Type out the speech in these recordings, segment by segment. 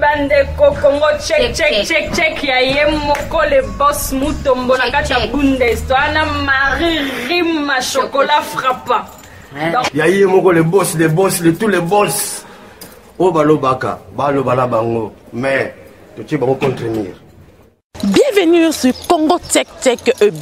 bande Congo check ya yemoko le boss Mutombo na kata Bundeswana Marie Rima chocolat frappant. Ya yemoko le boss tous les boss. O balo baka, balo bala bango, mais tu vas contenir. Bienvenue sur Congo Tech.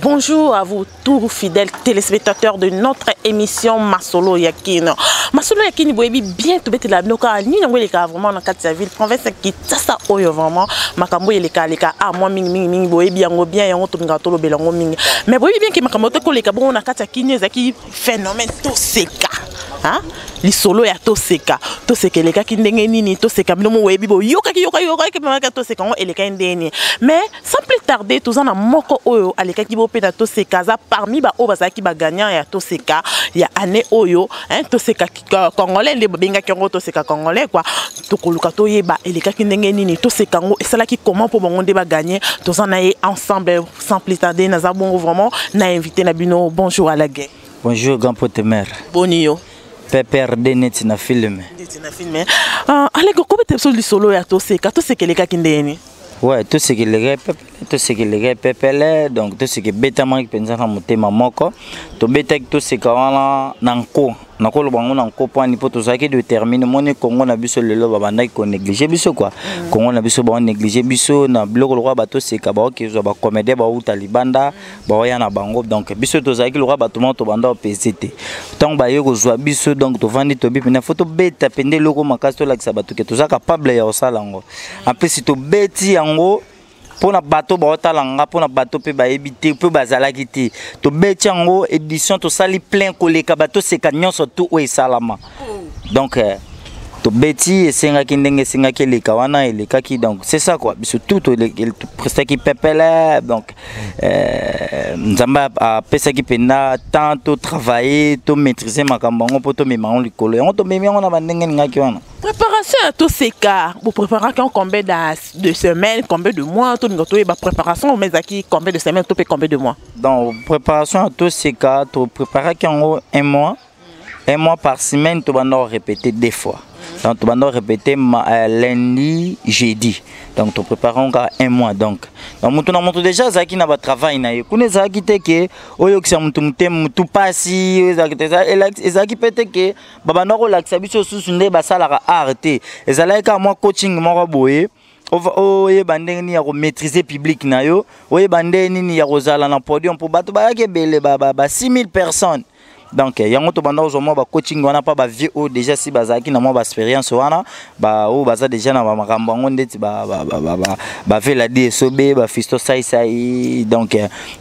Bonjour à vous tous fidèles téléspectateurs de notre émission Masolo Yakino. Masolo Yakino boyebi bien tout bête la noka ni ngwe leka vraiment na kati ya ville province qui tasa oyo vraiment makambo leka ah moi mingi boyebi yango bien yango to minga to lo belango mingi mais boyebi bien ki makambo to ko leka bon na kati ya kineza ki phénomène to seka hein li solo ya to seka leka ki ndenge nini to seka bino boyebi bo yoka ki maka to seka ngo eleka ndeni mais sans plus tarder tous en moko oyo aleka ki bo peta to seka za parmi ba o bazaki ba gagnant ya to seka ya année oyo hein to seka congolais les benga ki ngo to seka congolais quoi to koluka to yeba eleka ki ndenge nini to seka ngo esala ki comment pour bongo ba gagner tous en aye ensemble sans plus tarder na za bongo vraiment na invité na bino bonjour à la guerre. Bonjour grand pote mère. Bonio. PPRD net na film. Allez go kobe te solo ya to seka eleka ki ndeni. Ouais, tout ce qui est pepele, donc tout ce qui est bêta qui pense à monter ma moko, tout bêta tout ce qui est nanko le bango nanko point ni pour tout ça qui détermine mon Congo na biso le lo babanda ko négliger biso quoi. Congo na biso ba négliger biso na bloc le roi bato c'est ka ba ki zo ba comédie ba ou talibanda ba ya na bango donc biso to ça qui le roi bato to banda PCT. Tant ba yo ko zo biso donc to vandi to bi na photo bêta pende loko makasto la ki bato ke to ça capable ya osalango. Après si to bêti pour na bateau baotalanga pour na bateau pe ba ebité pe bazala kiti to beti yango édition to sali plein koleka bateau c'est camion surtout o salama donc to beti esenga ki ndenge senga ki leka wana eleka ki donc c'est ça quoi biso tout presque qui pepele donc nzamba a pesa ki pena tant to travailler to maîtriser makambango pour to memango likolo yango to memango na bandenge ngaki wana. Préparation à tous ces cas, vous préparez combien de semaines, combien de mois, tout le préparation, mais combien de semaines, combien de mois? Donc, préparation à tous ces cas, tu prépares un mois par semaine, tu vas répéter deux fois. Donc, tu vas répéter lundi, jeudi. Donc, tu prépares encore un mois. Donc, montre déjà ça qui n'a pas travail. Tu connais ça qui te que, oyo qui tu passi, ça qui peut être que, baba no relax, biso susune basala arrêter. Et ça là moi coaching moi boye. Oye bande ni ya maîtriser public na yo. Oye bande ni ya rozala na podium pour bato ba ke bele ba 6000 personnes. Donc yango to banda ozo mo ba coaching wana pa ba VO déjà si bazaki na mo ba expérience wana ba o baza déjà na ba makambo ngo ndeti ba fait la DSOB ba fisto sai donc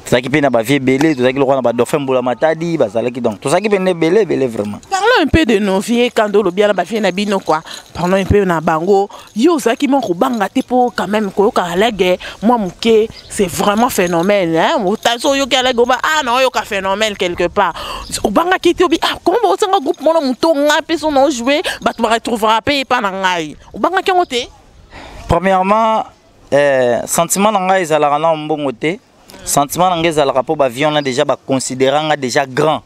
ça qui pe na ba vie belé to ça qui le roi na ba dauphin bola matadi bazalaki donc to ça qui pe ne belé vraiment. Parlons un peu de nos vieux quand on bien ba vie na bino quoi. Parlons un peu na bango yo ça qui mon ko banga te pour quand même ko ka la guerre moi mouké c'est vraiment phénomène hein mutazo yo ka la go ba ah non yo ka phénomène quelque part. Banga qui tobi ah comment vous avez un groupe mon mouton a personne non jouer bah tu vas retrouver payer pas nangai ou banga qui ngote. Premièrement sentiment nangai ezalaka na mbongote sentiment nangai ezalaka po ba vion na déjà ba considérant déjà grand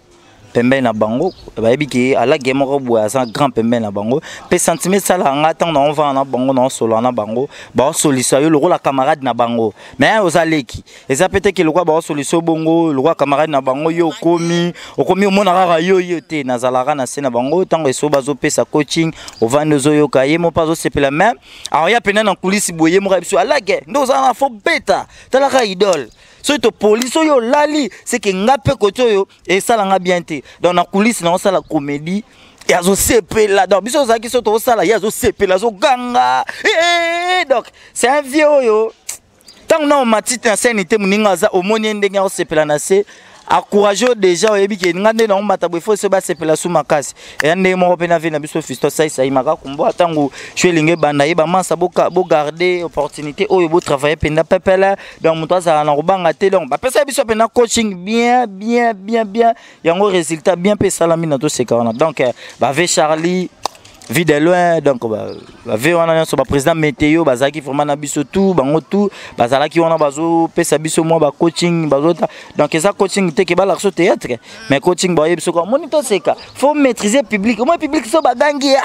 pembe na bango ba ebiki ala game ko boya ça grand pembe na bango pe sentiment sala nga tant on va na bango na solo na bango ba solution yo le rôle camarade na bango mais ozaleki et ça peut-être que le roi ba solution bongo le roi camarade na bango yo komi o mona rara yo te na zalaka na se na bango tant que so bazo pesa coaching o vando zo yo kaye mo pas zo sepela même alors ya pena na coulisse boye mo biso ala ge ndo za na fo beta tala ka idole. So to police yo lali c'est que ngape koto yo et ça langa bien té dans la coulisse na ça la comédie et azo CP là donc biso za ki so to ça là ya zo CP là zo ganga donc c'est un vieux yo tant na matite na scène té muninga za omoni ndenge ya CP là na c'est encourager déjà oyebi ke ngande na mata bo faut se ba sepela sous makasi et ndenge mo pena ve na biso fisto sai maka kumbo atango chwelinge banda yeba mansa bo garder opportunité oyo bo travailler penda pepela donc muto azala na robanga te donc ba pesa biso pena coaching bien yango résultat bien pe salami na to sekana donc ba ve Charlie vie de loin donc ve wana so ba président météo bazaki vraiment na biso tout bango tout bazalaki wana bazo pesa biso moi ba coaching bazota donc ça coaching te ke ba la so théâtre mais coaching ba yebiso ko monitor seka faut maîtriser public au moins public so bagangi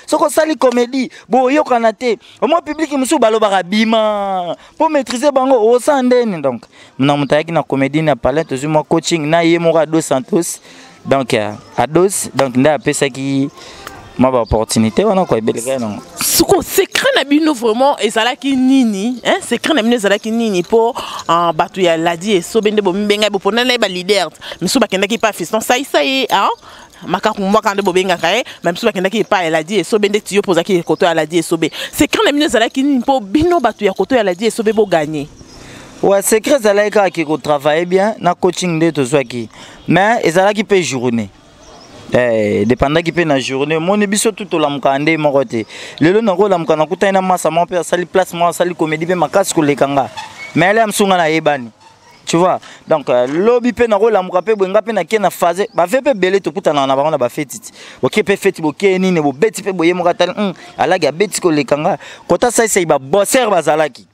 so ko sali comédie bo yo kana te au moins public musu balo ba bima pour maîtriser bango au sandene donc na mutaki na comédie na palette zo moi coaching na ye mo Dos Santos donc à Dos donc nda pesa ki ma opportunité on quoi belga non suko secret na bino vraiment ezalaki nini hein secret na bino ezalaki nini pour batu ya ladi et so bende bo mbenga bo pona na ba leader miso bakendaki pa fiston ça hein makaku mwaka ndo benga kae même so bakendaki pa ladi et so bende tiyo pozaki koto ya ladi et so be secret na bino ezalaki nini pour bino batu ya koto ya ladi et so be bo gagner. Ouais, secret zalaika qui travaille bien, na coaching de tout ça qui. Mais ezalaki peut journée. Dépendant qui peut na journée, mon biso tout la mukande mon côté. Lelo na ko la mukana kuta ina massa mon père sali place moi sali comédie pe makas ko lekanga. Mais elle am sunga na yebani. Tu vois? Donc lobby pe na ko la mukape benga pe na kena phase, ba fait pe belé to kuta na bango na ba fetiti. OK pe feti bo keni ne bo beti pe boye mo katal alagi beti ko lekanga. Kota sai ba bosser bazalaki.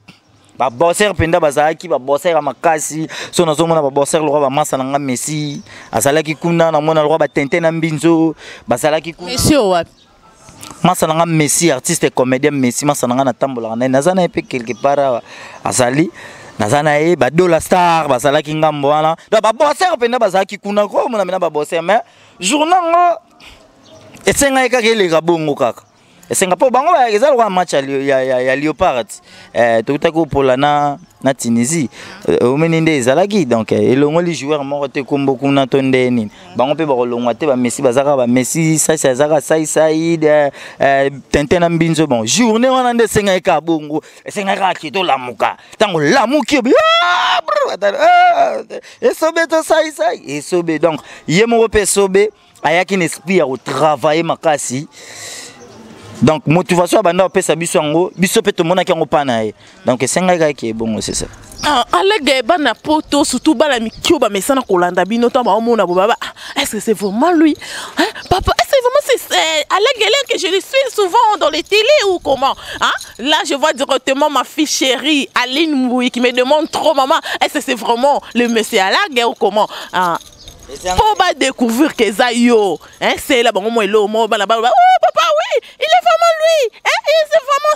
Ba bosser penda bazaki ba bosser makasi so nazo mona ba bosser le roi ba massa na Messi azalaki kuna na mona le roi ba tente na mbinzo bazalaki kuna Messi wapi massa na Messi artiste et comédien Messi massa na tambola na nazana pe quelque part azali nazana e ba dola star bazalaki ngambo wana ba bosser penda bazaki kuna ko mona mena ba bosser mais journal ngo esenga ekakele kabongo kaka Singapour bango ezala kwa match ya Léopard tokutako pola na Tunisie omeninde ezalaki donc elongo li joueur moko te kombo kuna tondeni bango pe ba kolongwa te ba Messi bazaka ba Messi ça zaka sai tentena mbinzo bon journée wana nde senga ka bongo senga ka kito lamuka tango lamuki esobe to sai esobe donc yemo pe sobe ayaki un esprit à travailler makasi. Donc motivation banda pesa biso ngo biso pe to mona ki ngo pana e donc senga ga ki bon c'est ça alaga bana poto surtout bala mikio ba mesana kolanda bino to ba mona bo baba est-ce que c'est vraiment lui hein papa est-ce que vraiment c'est alaga que je le suis souvent dans les télé ou comment hein là je vois directement ma fille chérie Aline Mboui qui me demande trop maman est-ce que c'est vraiment le monsieur alaga ou comment pour pas découvrir que ça yo hein c'est là bon moi là moi oh papa oui il est vraiment lui hein c'est vraiment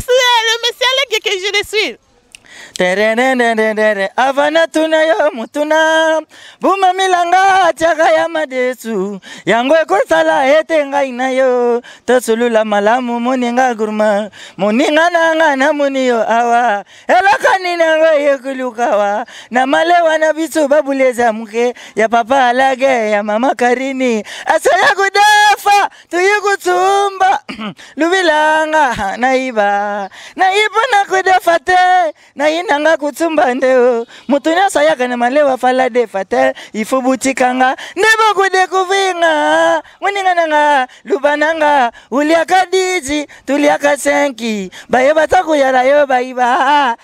le monsieur là que je le suis avana tuna yo mutuna buma milanga tiaka ya madesu yango ekosala ete ngai na yo tosulula malamu moninga gurma moninga nanga na moniyo awa elakani nango yekulukawa na malewa na biso babuleza muke ya papa alage ya mama Karini asaya kudafa tuyikutsumba lubilanga naiba na kudafa te na nanga kutsumba ndeo mutunya sayaka na malewa fala de fate ifo butikanga nebo kudekuvinga muninga nanga lubananga uliaka diji tuliaka senki baye batakuyala yo baiba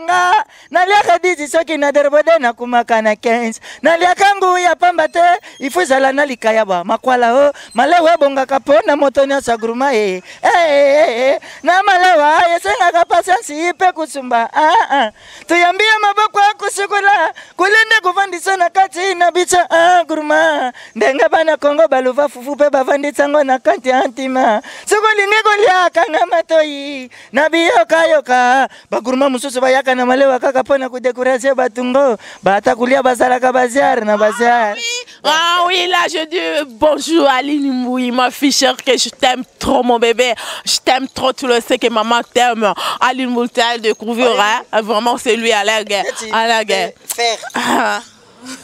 nga naliaka diji soki na derbode na kumaka na 15 naliaka ngu ya pamba te ifo zala na likaya ba makwala malewa bongaka pona motonya sagruma na malewa yesenga ka patience pe kusumba tuyambia maboko kusukula kulende kuvandisa na kati na bicha guruma ndenga bana Kongo baluva fufu pe bavandisa ngo na kati antima sukulinge kolyaka na matoi na biyoka yoka baguruma mususu bayaka na malewa kaka pona kudekorasia batungo bata kulia bazalaka baziar na baziar. Ah oui, là je dis bonjour Aline Mboui, ma fille chère, que je t'aime trop mon bébé, je t'aime trop, tu le sais que maman t'aime. Aline Mboui t'as découvert, hein? Vraiment c'est lui à la guerre. À la guerre.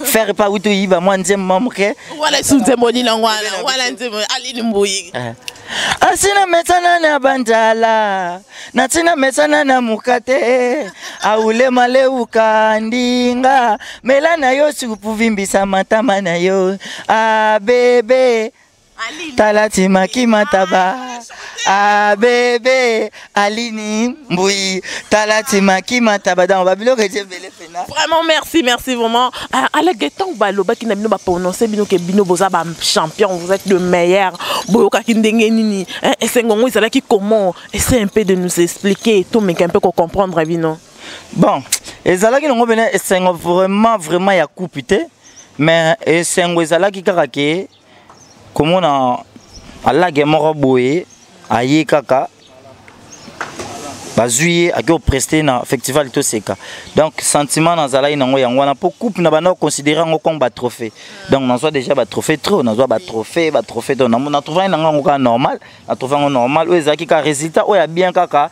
Faire pas où tu y vas, moi n'aime maman que. Voilà, sous tes mots voilà Aline Mboui. Asina mesana na banjala natina mesana na mukate aule male ukandinga mela na yo supu vimbisa matama na yo bebe talati makima taba ah bébé alini mboui talati makima taba dans babilo que j'ai belé fena. Vraiment merci vraiment. Ala getan baloba ki na bino ba prononcer bino ke bino boza ba champion, vous êtes le meilleur. Boyoka ki ndenge nini et c'est ngongo izala ki comment essaie un peu de nous expliquer tout mais un peu ko comprendre bino. Bon, ezala ki ngo bena essaie vraiment ya coupité mais essaie ngo ezala ki kaka ke comment na ala ge moko boye aye kaka bazuye a presté na festival to seka donc sentiment na zala ina ngo yango na po coupe na bana considérer ngo comme ba trophée donc na soit déjà ba trophée trop na soit ba trophée to na trouver na ngo ka normal na trouver ngo normal o ezaki ka résultat o ya bien kaka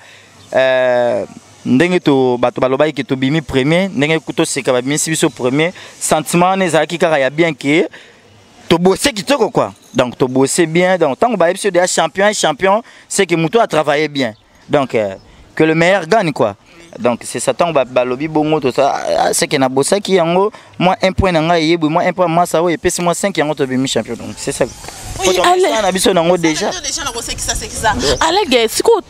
ndenge to bato baloba ki to bimi premier ndenge to seka ba bimi biso premier sentiment na ezaki kaka ya bien que to bosser kitoko quoi donc to bosser bien donc tant que ba episode de champion c'est que muto a travaillé bien donc que le meilleur gagne quoi. Donc c'est ça tant balobi bongo tout ça c'est que na bossa qui yango moi un point na nga yebu moi un point massa et puis moi 5 yango to bimi champion donc c'est ça. Oui, allez. On a biso nango déjà. Allez siko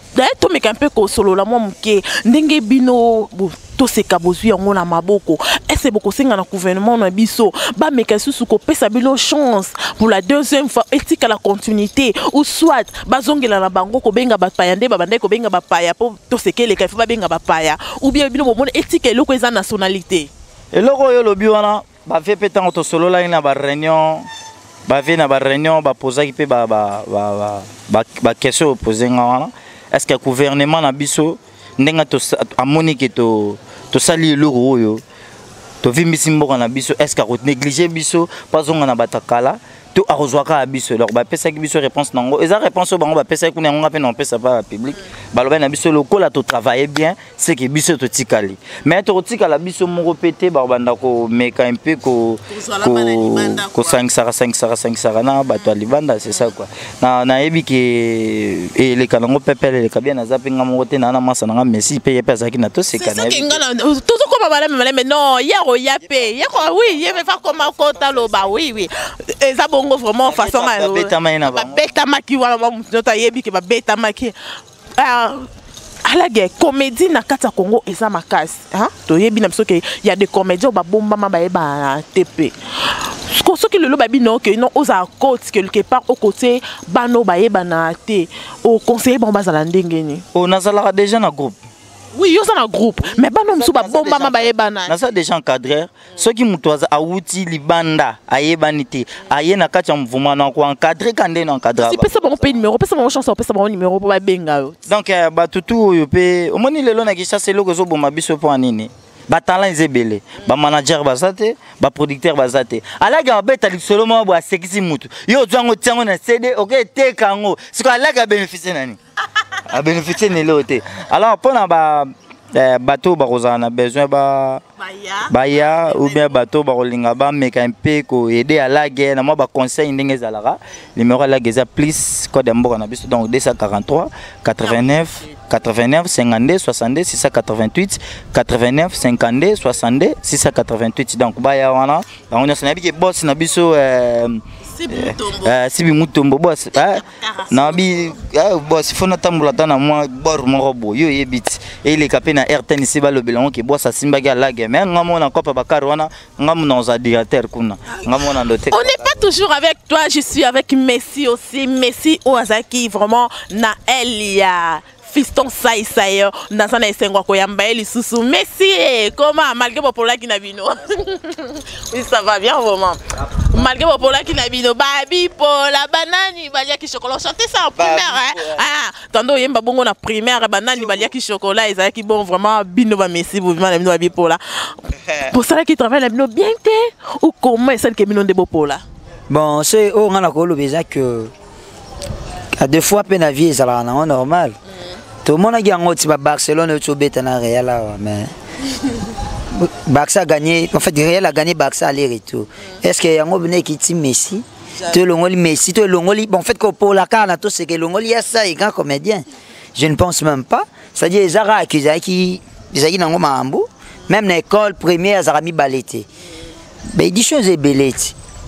to meka un peu ko solo la moi muke ndenge bino to seka bozui yango na maboko ese boko singa na gouvernement na biso ba meka susu ko pesa bilo chance pour la deuxième fois etika la continuité ou soit bazongela na bango ko benga ba payande ba bande ko benga ba paya po to sekele ka fa benga ba paya ou bien bino bomona etika eloko eza nationalité eloko yo lobi wana ba fait pétant to solo la na ba réunion ba ve na ba réunion ba posa ki pe ba question poser ngana est-ce que gouvernement na biso ndenga to amoni ke to sali eloko oyo to vimbisi mboka na biso est-ce que ko négliger biso pas on na batakala to arozwaka biso alors ba pesa ki biso réponse nango eza réponse bango ba pesa ku nango pe non pesa pas public baloba na biso lokola to travailler bien c'est que biso to tikali mais to tikala biso moko pété ba banda ko meka un peu ko 5 sara na bato libanda c'est ça quoi na yebi ke et les kanango pepele le kabia na zapinga moko te na masa na Messi pe pesa ki na to sekana c'est ça tout comme bala mais non yaro yape yako oui yeme fa comme kota loba oui eza bongo vraiment façon à beta maki wala mutota yebi ke ba beta maki ala ge comédie na kata Congo eza makasi hein to yebi na biso ke il y a des comédiens ba bomba ma ba eba TP ce que le babi non que non aux côté quelque part au côté bano ba eba na te au conseiller bomba za ndenge ni on nazala déjà na groupe. Oui, yo ça un groupe, mais pas non suba bomba ma bayebana. Na ça déjà encadré, ceux qui mutoza awuti libanda ayebanité, aye na kati ya mouvement na ko encadrer kande na encadrer. Si pesa bon pe numéro, pesa bon chance, pesa bon numéro pour ba benga yo. Donc ba tutu yo pe, o moni lelo na kisha c'est loko zo bomba biso po anini. Ba talent ezebele, ba manager bazate, ba producteur bazate. Alaga beta lisolo mo bo sekisi mutu. Yo zwango tiango na CD, OK te kango. Siko alaga bénéficier nani? A bénéficier ne loté. Alors pour na ba bateau ba rozana besoin ba baya ou bien bateau ba rolinga ba meka un peu ko aider à la guerre na moi ba conseil ndenge zalara numéro la geza plus code mboka na biso donc 243 89 52 62 688 89 52 62 688 donc baya wana on a sabi ke boss na biso Sibi Mutombo boss na bi boss fona tambula tana moi bor morobo yo yebit et les capé na RTN ici ba le bilan ki boss simba ga la game ngamo na kopa bakar wana ngamo na za directeur kuna ngamo na ndote. On n'est pas toujours avec toi, je suis avec Messi aussi, Messi Ozaki vraiment na Elia fiston sai ndasana esengwa ko yamba eli susu Messi comment malgré popola qui na bino. Oui ça va bien vraiment malgré popola qui na bino babi pola banani balia ki chocolat chanter ça en primaire ah tando yemba bongo na primaire banani balia ki chocolat ezala ki bon vraiment bino ba Messi vraiment na bino babi pola pour ça qui travaille la bino bien té ou comment est celle que bino de popola. Bon c'est on a ko lobeza que à deux fois peine la vie ezala na normal. Tout le monde a gagné à Barcelone, tu es à Real, mais Barça a gagné, en fait, Real a gagné Barça aller-retour. Est-ce qu'il y a un homme qui dit Messi? Tu es l'ongoli Messi, tu es l'ongoli. Bon, en fait, pour la carte, c'est que l'ongoli a ça, il est grand comédien. Je ne pense même pas. C'est-à-dire, les Arabes qui ont mambo, même l'école première, ils ont mis balleté. Mais ils disent que c'est belé.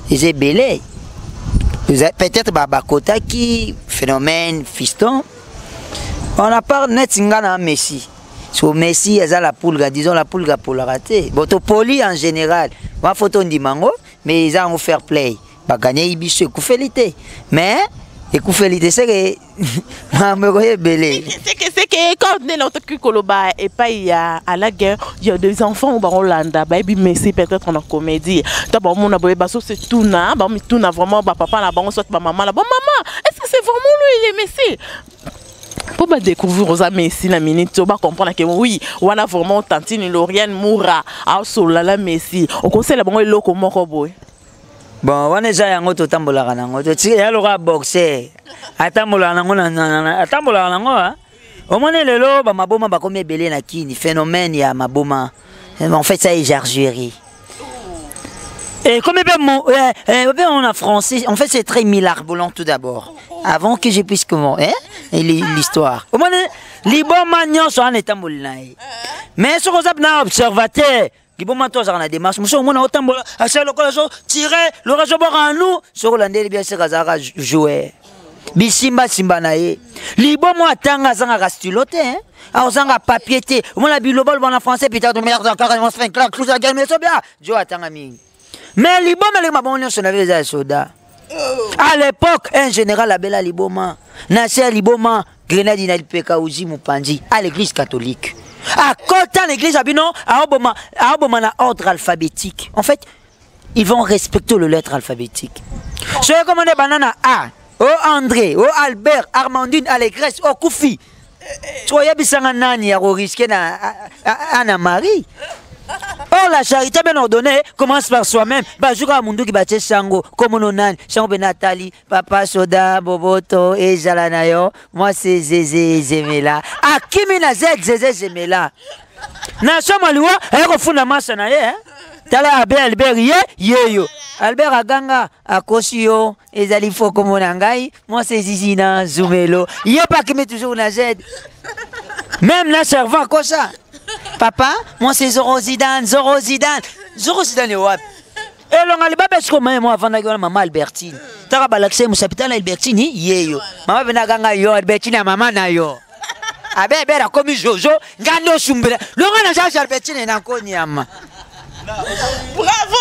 Ils sont belé. peut-être Kota qui phénomène fiston. On a parlé net Singana Messi. Sur Messi, il y a la poule, disons la poule pour la rater. Bon, poli en général, ma photo dit mango, mais ils ont fair play. Bah gagner ibiche Koufelité. Mais et Koufelité c'est que c'est que quand on est dans le Koloba et pas il y a à la guerre, il y a des enfants au Hollanda, bah et Messi peut-être en comédie. D'abord mon aboye basso c'est tout na, bah mais tout na vraiment bah papa là, bah on soit maman là, bah maman, est-ce que c'est vraiment lui il est Messi? Pour découvrir aux Messi la minute, on va comprendre que oui, on a vraiment Tantine Lauriane Moura, à Solala Messi. On conseille la bonne loco moko boy. Bon, on est déjà en auto tambola ranango. Tu sais, alors à boxer. Atambola ranango, atambola ranango. Au moins le lo, bah ma boma bah comme belé na kini phénomène ya ma boma. En fait ça est jargerie. Et comme on a français, en fait c'est très milarbolant tout d'abord. Avant que je puisse comment, hein, l'histoire. Au moins les bons magnons sont en état moulinaï. Mais sur les observateurs. Les bons matos ont des démarche. Monsieur, on a autant de choses. Tirer le réseau à nous. Sur l'année, bien sûr, Kazara jouer. Bisimba simba nae. Les bons mots tanga zanga rastulote. Ah, zanga papier. On a bu le bol en français. Putain de merde. Carrément, c'est un claque. Tout à gagner, c'est bien. Jo attanga mi. Mais les bons, les mabons, on avait des sodas. À l'époque, un général Abela Liboma, Nasser Liboma, Grenade Inalpeka Ouzi Mupandi, à l'église catholique. À côté de l'église, à Obama ordre alphabétique. En fait, ils vont respecter le lettre alphabétique. Je vais commander banana A, O André, O Albert, Armandine, Allégresse, O Koufi. Tu vois, il y a des nani à risquer Anna Marie. Or, la charité bien ordonnée commence par soi-même. Bajuka Mundu qui bâtit Sango, comme on a Sango Nathalie, Papa Soda, Boboto et Jalanayo. Moi, c'est Zézé Zemela. Akimina Zézé Zemela. Nation Maloua, elle refond la masse na ye. Tala Albert Yeyo. Albert Aganga, Akosio, Ezalifo comme on angai. Moi, c'est Zizina Zoumelo. Yé pas qui met toujours na Z. Même la servant, quoi ça? Papa, moi c'est Zoro Zidane. Zoro Zidane est wap. Et l'on a le babes comme moi avant d'aller maman Albertine. T'as pas l'accès mon chapital Albertine, yeyo. Maman venaganga yo Albertine à maman na yo. Abe bera comme Jojo, gando sumbele. L'on a déjà Albertine na konyama. Bravo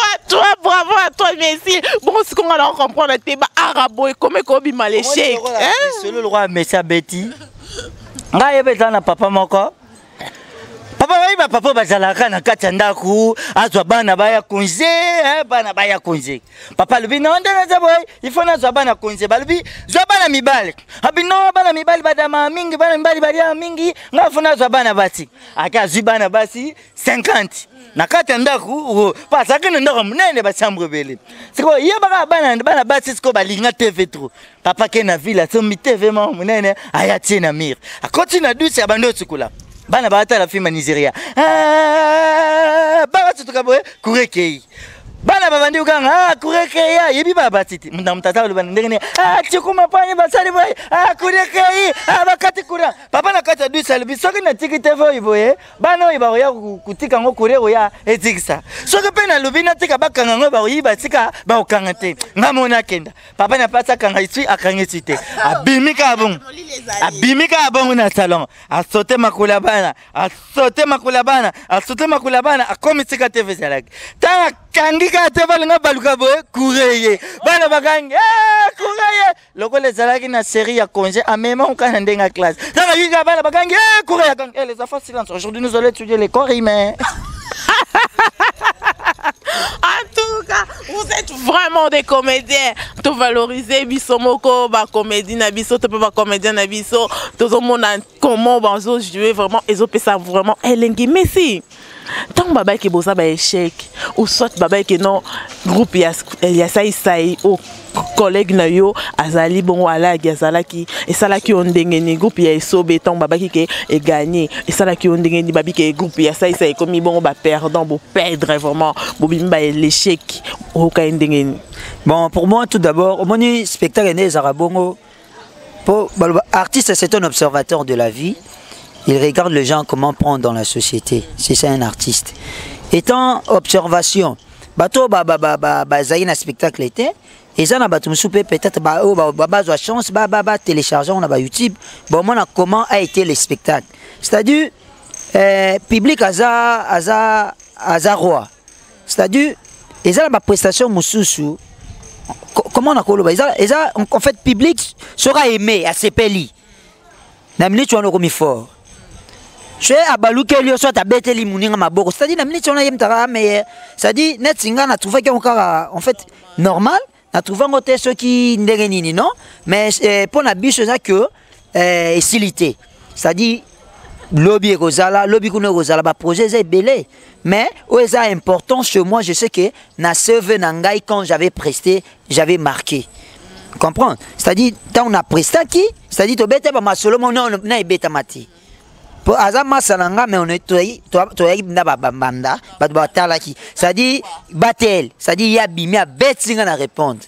à toi, merci. Bon, ce qu'on va comprendre, c'est que arabo et comme Kobi maléchek. C'est le roi Messi Betty. Nga yebeta na papa moko. Papa bazalaka na kati ya ndaku azwa bana baya konje bana baya konje papa lobi na ndana za boy il faut na zwa bana konje balobi zwa bana mibale abino bana mibale badama mingi bana mibale balia mingi ngafu na zwa bana basi aka zwi bana basi 50 na kati ya ndaku pasaka na ndako munene ba chambre bele siko yeba bana basi siko balinga TV trop papa ke na villa so mi TV mo munene ayati na mir akoti na douce abando sikula bana bata la fille Nigeria baba tutukaboe kurekei bana babandi ukanga kurekei yebi baba titi mtata lo bana ndengene chikuma panye basali boy kurekei bakati kura papa na kata du salbi soki na tiki TV iboye bana oyiba ya kutika ngo kurero ya etikisa soki pena lubina tika bakanga ngo ba oyiba tika ba okanga te ngamona kenda papa na pasa kanga itui akanga itite abimika abon na salon asote makula bana akomi tika TV salaki tanga kangika TV nga baluka boye kureye bana bakangi kureye loko les salaki na série ya congé à même on kana ndenga classe tanga yinga bana bakangi kureye kangi les enfants silence aujourd'hui nous allons étudier les corps humains. En tout cas, vous êtes vraiment des comédiens. Tout valoriser bisomoko, ba comédie na biso, tu peux pas comédien na biso. Tout le monde comment ba zo jouer vraiment, ils ont fait ça vraiment elengi Messi. Tant baba qui bossa ba échec ou soit baba qui non groupe ya sai au collègue na yo azali bon wala gazalaki et sala ki ondenge ni groupe ya esobe tant baba qui est gagné et sala ki ondenge ni babi qui groupe ya sai comme bon ba perdant bon perdre vraiment bobimba l'échec au ka ondenge ni. Bon pour moi tout d'abord au moni spectacle né zarabongo pour artiste c'est un observateur de la vie. Il regarde les gens comment prendre dans la société. C'est ça un artiste. Étant observation, bato zaïna spectacle était Et ça, peut-être la chance, télécharger, on a YouTube. Bon, comment a été le spectacle. C'est-à-dire, public aza roi. C'est-à-dire, et ça, la prestation moussoussou. Comment on a colo? En fait, public sera aimé à ses pélis. La minute, on a remis fort. Je suis à Balou Kelly, soit à Beteli Mouninga Maboko. C'est-à-dire, la minute, on a yemtara, mais c'est-à-dire, net singa, on a trouvé qu'il y a en fait normal. On a trouvé ceux qui n'ont non? Mais pour la biche, c'est que silité. C'est-à-dire, lobby Rosala, lobby Kuno Rosala, projet est belé. Mais, c'est important chez moi, je sais que na serve nangai quand j'avais presté, j'avais marqué. Comprends? C'est-à-dire, quand on a presté qui? C'est-à-dire, tu bête pas ma solo, mais on a bête mati. Pour Azama Salanga, mais on est banda, c'est-à-dire, Batel, c'est-à-dire, il y a bimé à bête à répondre.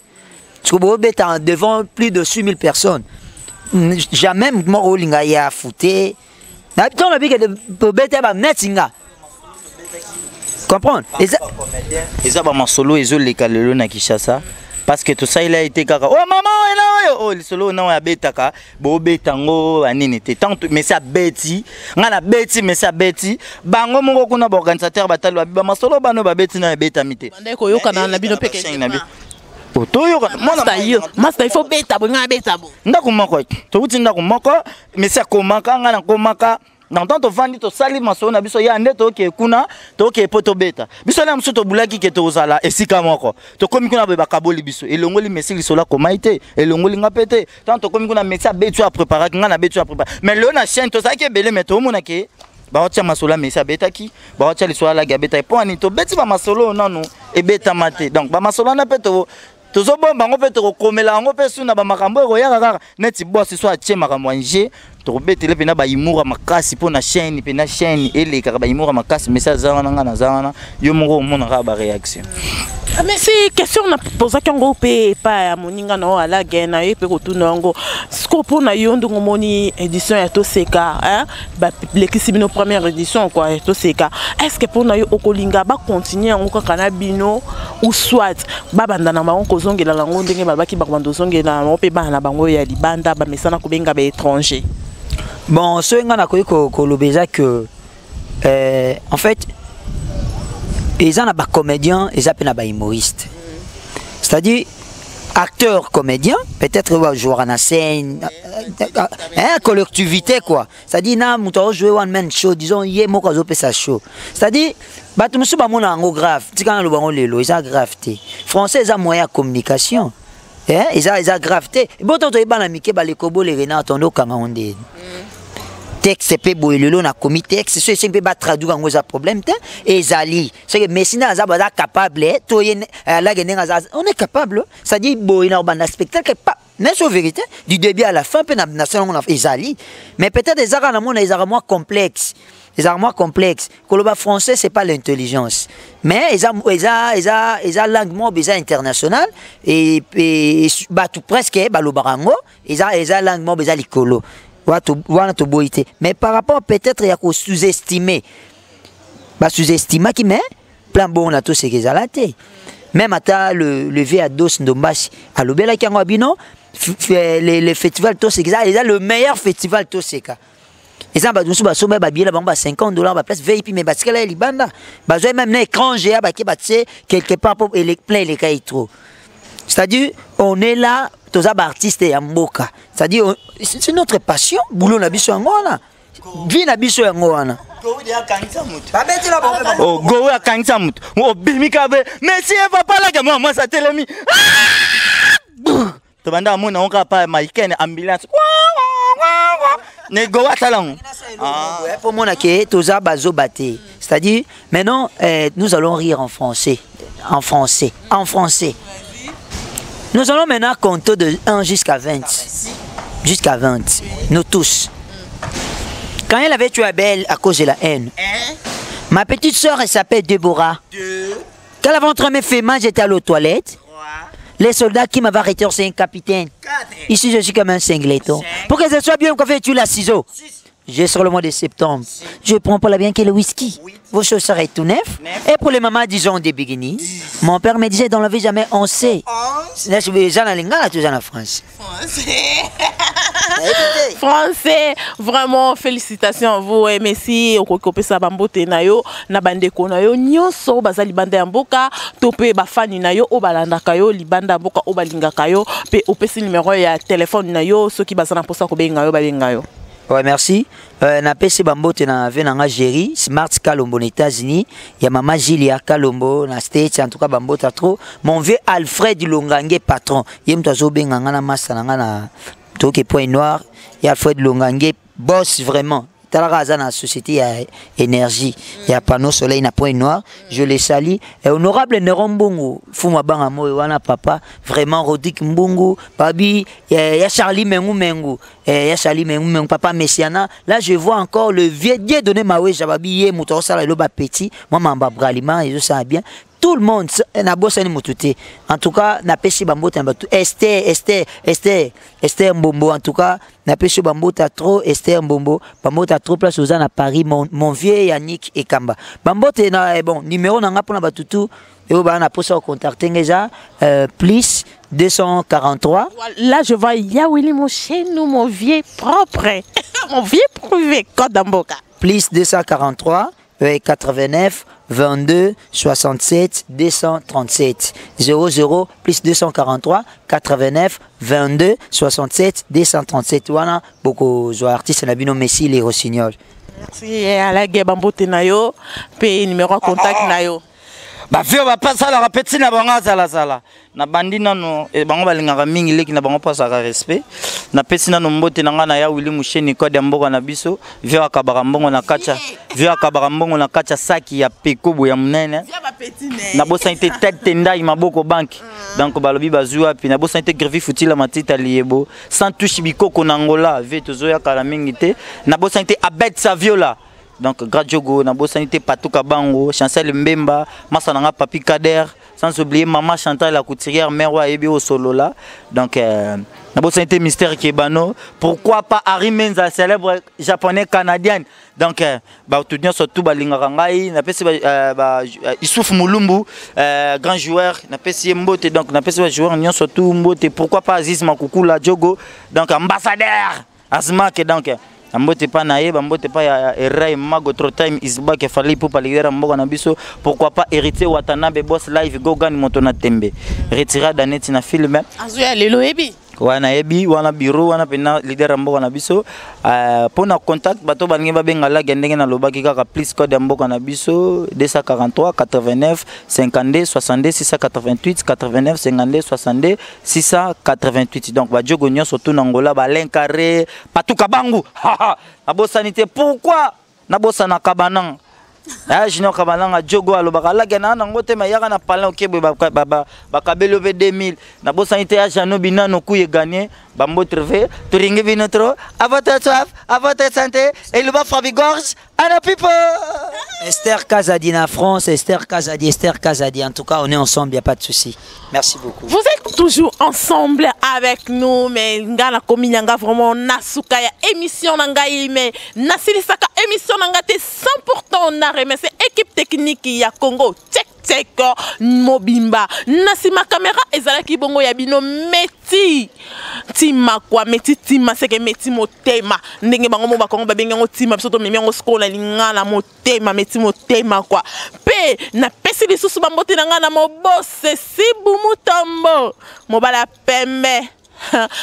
Tu peux bête devant plus de 6000 personnes. Jamais, moi, Olinga, il y a fouté. N'habitons la bique de bête à Netzinga. Comprendre? Et ça, ma solo, ils ont les calés na Kishasa. Parce que tout ça, il a été kaka. Oh maman, oh le solo, non, il betaka. Bo betango, aninete. Tant, mais ça bêti. On a bêti, mais ça bêti. Bango, mon qu'on a organisateur, batalo, ma solo, bano, bêti, na betamité. Mandeko yo kana na bino peke. Otoyo, Master, il faut bêta, bon, bêta. Ndakumako. Tu dis ndakumako, mais ça komaka, ngana komaka. Dans tant que vandi to sali maso na biso ya ndeto ke kuna to ke poto beta biso na msuto bulaki ke to zala esika moko to komi kuna be bakaboli biso elongoli mesili sola komaite elongoli ngapete tant to komi kuna mesa betu a préparer ngana betu a préparer mais le na chaîne to ça ke belé mais to mona ke ba otia masola mesa beta ki ba otia lisola la gabeta e po ani to beti ba masolo nanu e beta mate donc ba masola na peto tozo bomba ngo pe to komela ngo pe suna ba makambo ro ya kaka neti boss so a tie makambo anje to betele pena ba imura makasi po na chaîne pena chaîne ele kaka ba imura makasi message zana ngana zana yo mongo mona ka ba réaction. Mais si question na posa kango pe pa moninga no ala gena e pe ko tunango scopo na yondo ngomoni édition ya to seka hein ba lekisi bino première édition quoi to seka est-ce que pour na yo okolinga ba continuer ngo kana bino ou soit ba banda na bango kozongela lango ndenge ba ki ba bando zongela mo pe ba na bango ya libanda ba mesana ko benga ba étranger. Bon ce nga na ko lobeza que en fait ils ont des comédiens, ils ont des humoristes. C'est-à-dire, acteurs, comédiens, peut-être jouer en scène, collectivité quoi. C'est-à-dire, nous jouer one man show, disons, il y a mon cas ça show. C'est-à-dire, tout le monde a un grave, tu quand le ils ont gravité. Français, ils ont moyen de communication. Ils ont gravité. Bon, tu as dit, les kobo, les renards, on a texte c'est pas le long na commis texte c'est c'est pas traduire en un problème et zali c'est que mais sinon ça va capable to la on est capable ça dit bon il a un spectacle pas n'est pas vérité du début à la fin pe na salon on zali mais peut-être des arts dans monde les arts moins complexes les arts moins complexes que le français c'est pas l'intelligence mais ils ont langue bizarre international et bah tout presque bah le barango ils ont langue bizarre likolo. Mais par rapport peut-être à sous-estimer, sous-estimer qui met plein bon à tout ce qu'ils ont laté. Même à le lever à dos d'Ombashi, à l'Obéla qui a un le festival Toseka, ils ont le meilleur festival Toseka. Ils ont $50 place VIP, mais parce que là, il y a même un écran géant qui quelque part pour plein les cailles trop. C'est-à-dire, on est là, tous les artistes et Mboka. C'est-à-dire, c'est notre passion. Boulot na biso ngona. Vie na biso ngona. Oh, go ya kanisa mut. Oh, bimika be. Merci papa là moi ça telemi. To banda mona on ka pa maïken ambulance. Ne go wa talon. Pour mon que tous les bazo baté. C'est-à-dire, maintenant nous allons rire en français. En français. Nous allons maintenant compter de 1 jusqu'à 20. Jusqu'à 20. Nous tous. Quand elle avait tué Abel à cause de la haine, ma petite soeur, elle s'appelle Déborah. Quand elle avait entraîné fait mal, j'étais à l'eau toilette. Les soldats qui m'avaient arrêté, c'est un capitaine. Ici, je suis comme un singleton. Pour que ce soit bien, on fait tuer la ciseau. j'ai sur le mois de septembre. Je prends pas la bien que le whisky. Vos choses seraient tout neufs. Et pour les mamans, disons des bikinis. Mon père me disait, dans la vie, jamais on sait. Là, je vais en France. Français, vraiment félicitations à vous. Merci au copé ça bambote nayo na bande konayo nyonso bazali bande mboka topé ba fani nayo o balanda kayo libanda mboka o balinga kayo pe opesi numéro ya téléphone nayo ceux qui bazana posa ko benga yo babenga yo. Ouais, merci. Na PC Bambote na venanga Jerry, Smart Kalombo aux États-Unis, il y a maman Gilia Kalombo na States, en tout cas Bambota trop. Mon vieux Alfred Longange patron, yem tozo benganga na massa na toke point noir, il y a Alfred Longange boss vraiment. Dans la société, il y a énergie, il y a panneau soleil, na point noir. Je les salue. Et honorable Neron Mbongo, Fouma Bangamo, Wana Papa, vraiment Rodrigue Mbongo, Babi, il y a Charlie Mengu, il y a Charlie Mengu, Papa Messiana. Là, je vois encore le vieux Dieu donné Maoué, Jababi, Moutor Sala, Loba Petit, moi, Mamba Bralima, et je sais bien. Tout le monde, na bossa ni motuté. En tout cas, na pesi bambota Esther Mbombo. En tout cas, na pesi bambota trop Esther Mbombo. Bambota trop place aux à Paris. Mon vieux Yannick Ekamba. Bambota na bon numéro na ngapona batutu. Et on a posé au contact déjà plus 243. Là, je vois Yawili mon chez nous, mon vieux propre, mon vieux privé code d'Amboka. Plus 243 89 22 67 237 00 plus 243 89 22 67 237. Voilà beaucoup d'artistes na bino Messi les Rossignol. Merci à la guerre Bambote nayo pe numéro contact nayo. Ba vio ba pasa la rapeti na banga zala na bandi nano e bango balingaka mingi leki na bango pasa ka respect na pesi nano mbote nanga na ya Willy Musheni ko de mboka na biso vio akabaka mbongo na kacha vio akabaka mbongo na kacha saki ya pekobo ya munene na bosa inte tete ndai maboko banki donc balobi bazua puis na bosa inte grevi futila matita liebo sans touche bikoko na ngola ve tozoya kala mingi te na bosa inte abet sa viola. Donc, Gradjogo, na bosanité Patouka Bango, Chancel Mbemba, Massananga Papi Kader, sans oublier Maman Chantal la couturière, Merwa Ebi au solo là. Donc, na bosanité Mystère Kebano. Pourquoi pas Harry Menza, célèbre japonais canadien. Donc, tout bien surtout Balingarangai, na pesi Issouf Moulumbu, grand joueur, na pesi Mbote, donc na pesi joueur nyon surtout Mbote. Pourquoi pas Aziz Makoukou la Djogo, donc ambassadeur Azmak donc. Ambote pas naïe, ambote pas Ray Mago trop time is back fallait pour parler mboka na biso. Pourquoi pas hériter Watanabe boss live Gogan Montona Tembe. Retira daneti na film. Azuya lelo ebi. Wana ebi wana bureau wana pena leader mboka na biso. Pour na contact bato balingi babenga la gendenge na lobaki kaka plus code mboka na biso 243 89 52 62 688 89 52 62 688. Donc ba jogo nyo surtout na ngola ba lencaré Patouka Bango. Nabo sanité pourquoi nabo sana kabanang Junior Kabananga Djogo alobaka la gena na ngote ma yaka na pala okebwe bakabelo ve 2000 na bo sanité ya Jano Binano kuye gagné bambo treve turingi vinotro à votre soif à votre santé et le bas Fabi Gorge à la people. Esther Kazadi na France, Esther Kazadi. En tout cas, on est ensemble, il n'y a pas de souci. Merci beaucoup. Vous êtes toujours ensemble avec nous, mais ngana komi nyanga vraiment nasuka ya émission nangai mais nasilisaka émission nangate 100% na remercier équipe technique ya Congo. Check mobimba nasima caméra ezalaki bongo ya bino meti tima kwa meti tima seke meti motema ndenge bango mo bakongo babenga ngo tima biso to memi ngo skola lingana motema meti motema kwa pe na pesi lisusu bambote na ngana mo bosse sibu mutombo mobala pembe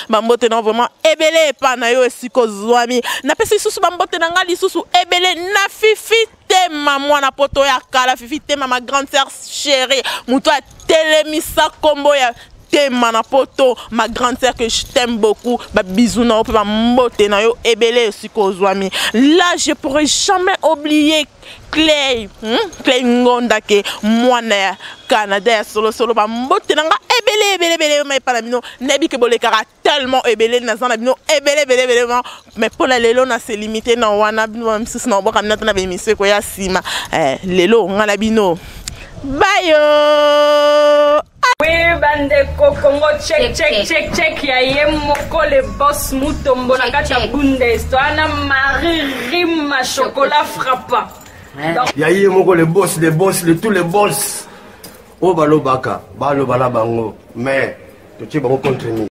bambote na vraiment ebele pa na yo esiko zwami na pesi lisusu bambote na ngali lisusu ebele na fifi tema mwana poto ya kala fifi tema ma grande sœur chérie muto a telemisa kombo ya tema na poto ma grande sœur que je t'aime beaucoup ba bisous na pe ba mbote na yo ebele esiko zwami. Là je pourrais jamais oublier Clay Ngonda ke mwana Canada solo ba mbote na nga ebele mais pas la bino nebi ke bolekara tellement ebele na zana bino ebele mais pour la lelo na c'est limité na wana bino msis na boka na tana bemise ko ya sima lelo ngala bino bayo. Oui, bandeko Congo check ya ye moko le boss Mutombo na kati ya Bundes to ana Marie Rima chocolat frappant. Yaye moko le boss de tous les boss. Oh balo baka, balo bala bango, mais tu sais bango contre nous.